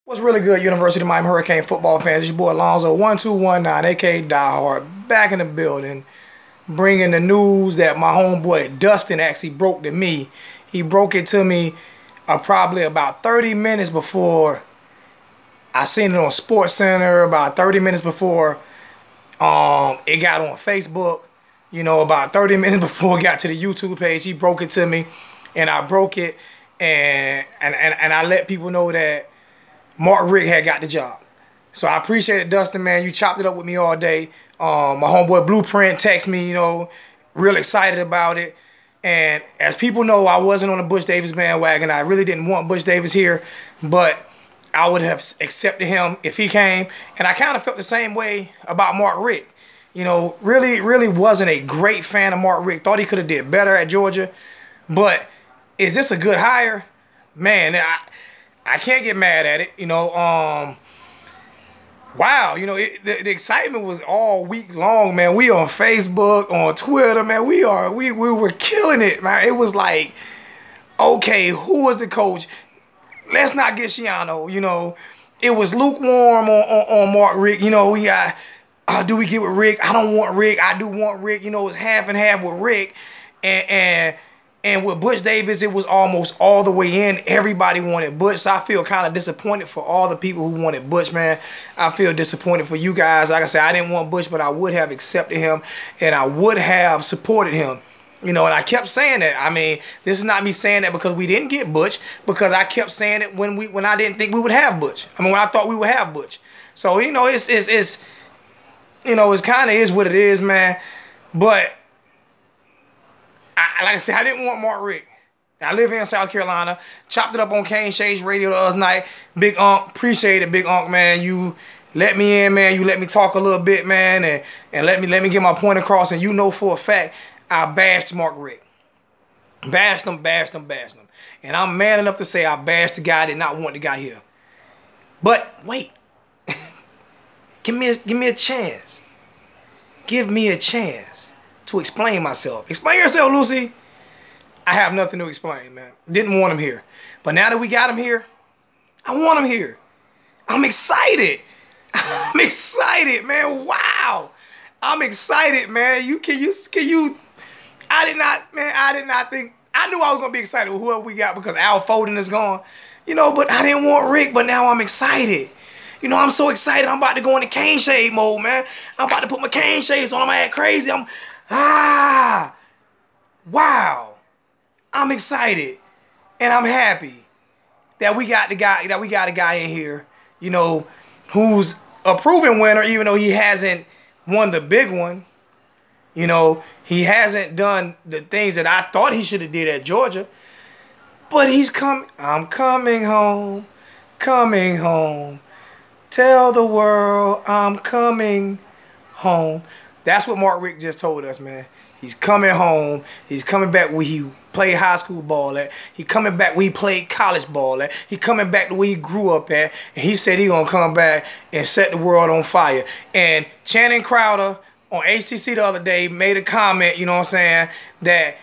What's really good, University of Miami Hurricane football fans? It's your boy Alonzo 1219, aka Die Hard, back in the building, bringing the news that my homeboy Dustin actually broke to me. He broke it to me probably about 30 minutes before I seen it on SportsCenter, about 30 minutes before it got on Facebook. You know, about 30 minutes before it got to the YouTube page, he broke it to me, and I broke it, and I let people know that Mark Richt had got the job. So I appreciate it, Dustin, man. You chopped it up with me all day. My homeboy Blueprint texted me, you know, real excited about it. And as people know, I wasn't on the Butch Davis bandwagon. I really didn't want Butch Davis here, but I would have accepted him if he came. And I kind of felt the same way about Mark Richt. You know, really wasn't a great fan of Mark Richt. Thought he could have did better at Georgia. But is this a good hire? Man, I can't get mad at it, you know. Wow, you know, the excitement was all week long, man. We on Facebook, on Twitter, man. We were killing it, man. It was like, okay, who was the coach? Let's not get Schiano, you know. It was lukewarm on Mark Richt. You know, we got, do we get with Richt? I don't want Richt. I do want Richt. You know, it's half and half with Richt. And with Butch Davis, it was almost all the way in. Everybody wanted Butch, so I feel kind of disappointed for all the people who wanted Butch, man. I feel disappointed for you guys. Like I said, I didn't want Butch, but I would have accepted him, and I would have supported him. You know, and I kept saying that. I mean, this is not me saying that because we didn't get Butch, because I kept saying it when I didn't think we would have Butch. I mean, when I thought we would have Butch. So, you know, it's you know, it's kind of is what it is, man. But like I said, I didn't want Mark Richt. I live here in South Carolina. Chopped it up on Kane Shades Radio the other night. Big Unc, appreciate it, Big Unc, man. You let me in, man. You let me talk a little bit, man, and let me get my point across. And you know for a fact, I bashed Mark Richt. Bashed him. And I'm man enough to say I bashed the guy, did not want the guy here. But wait. Give me a chance. Give me a chance to explain myself. Explain yourself, Lucy. I have nothing to explain, man. Didn't want him here. But now that we got him here, I want him here. I'm excited. I'm excited, man. Wow. I'm excited, man. Can you I did not think, I knew I was gonna be excited with whoever we got because Al Foden is gone. You know, but I didn't want Richt, but now I'm excited. You know, I'm so excited. I'm about to go into Kane Shade mode, man. I'm about to put my Kane Shades on. I'm act crazy. Wow. I'm excited. And I'm happy that we got a guy in here, you know, who's a proven winner, even though he hasn't won the big one. You know, he hasn't done the things that I thought he should have did at Georgia. But he's coming. I'm coming home. Coming home. Tell the world I'm coming home. That's what Mark Richt just told us, man. He's coming home. He's coming back where he played high school ball at. He coming back where he played college ball at. He coming back to where he grew up at. And he said he gonna come back and set the world on fire. And Channing Crowder on HTC the other day made a comment, you know what I'm saying, that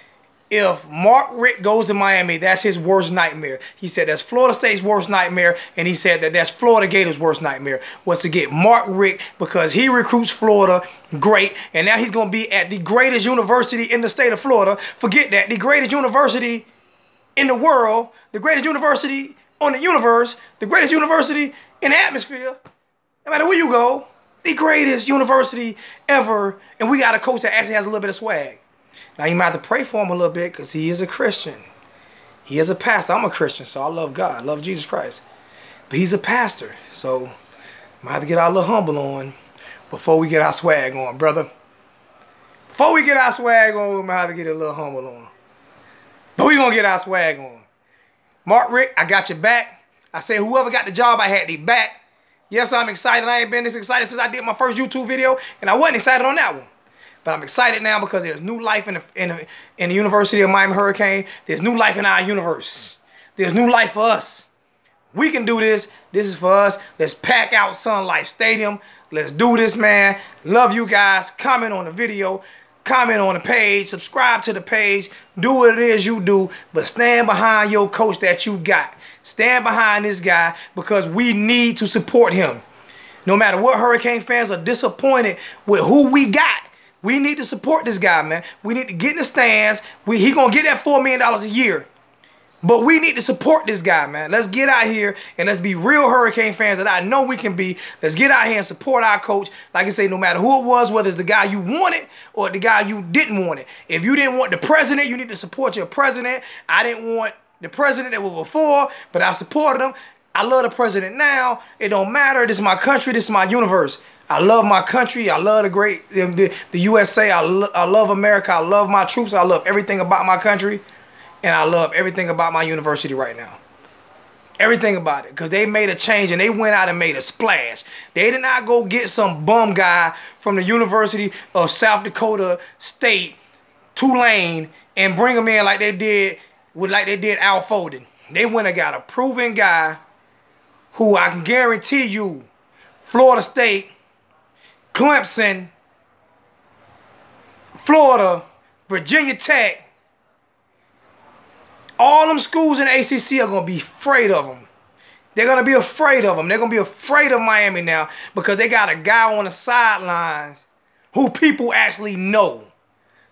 if Mark Richt goes to Miami, that's his worst nightmare. He said that's Florida State's worst nightmare, and he said that that's Florida Gators' worst nightmare, was to get Mark Richt because he recruits Florida great, and now he's going to be at the greatest university in the state of Florida. Forget that. The greatest university in the world, the greatest university on the universe, the greatest university in the atmosphere, no matter where you go, the greatest university ever, and we got a coach that actually has a little bit of swag. Now, you might have to pray for him a little bit because he is a Christian. He is a pastor. I'm a Christian, so I love God. I love Jesus Christ. But he's a pastor, so we might have to get our little humble on before we get our swag on, brother. Before we get our swag on, we might have to get a little humble on. But we're going to get our swag on. Mark Richt, I got your back. I said whoever got the job, I had their back. Yes, I'm excited. I ain't been this excited since I did my first YouTube video, and I wasn't excited on that one. But I'm excited now because there's new life in the University of Miami Hurricane. There's new life in our universe. There's new life for us. We can do this. This is for us. Let's pack out Sun Life Stadium. Let's do this, man. Love you guys. Comment on the video. Comment on the page. Subscribe to the page. Do what it is you do. But stand behind your coach that you got. Stand behind this guy because we need to support him. No matter what Hurricane fans are disappointed with who we got, we need to support this guy, man. We need to get in the stands. He going to get that $4 million a year. But we need to support this guy, man. Let's get out here and let's be real Hurricane fans that I know we can be. Let's get out here and support our coach. Like I say, no matter who it was, whether it's the guy you wanted or the guy you didn't want it. If you didn't want the president, you need to support your president. I didn't want the president that was before, but I supported him. I love the president now. It don't matter. This is my country. This is my universe. I love my country. I love the USA. I love America. I love my troops. I love everything about my country. And I love everything about my university right now. Everything about it. Because they made a change and they went out and made a splash. They did not go get some bum guy from the University of South Dakota State, Tulane, and bring him in like they did Al Foden. They went and got a proven guy who I can guarantee you, Florida State, Clemson, Florida, Virginia Tech, all them schools in the ACC are going to be afraid of him. They're going to be afraid of him. They're going to be afraid of Miami now because they got a guy on the sidelines who people actually know.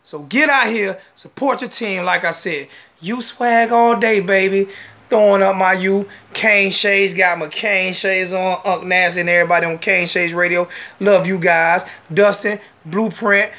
So get out here, support your team. Like I said, you swag all day, baby. Throwing up my Kane Shades. Got my Kane Shades on. Unc Nasty and everybody on Kane Shades Radio. Love you guys. Dustin, Blueprint,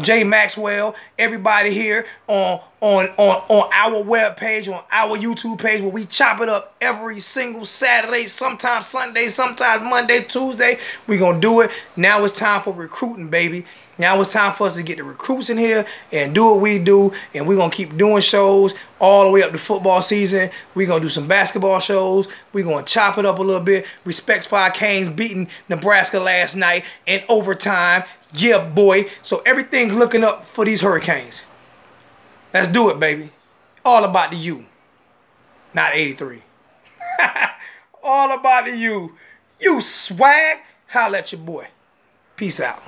Jay Maxwell, everybody here on our webpage, on our YouTube page, where we chop it up every single Saturday, sometimes Sunday, sometimes Monday, Tuesday. We're going to do it. Now it's time for recruiting, baby. Now it's time for us to get the recruits in here and do what we do. And we're going to keep doing shows all the way up to football season. We're going to do some basketball shows. We're going to chop it up a little bit. Respects for our Canes beating Nebraska last night in overtime. Yeah, boy. So everything's looking up for these Hurricanes. Let's do it, baby. All about the U. Not 83. All about the U. You swag. Holla at your boy. Peace out.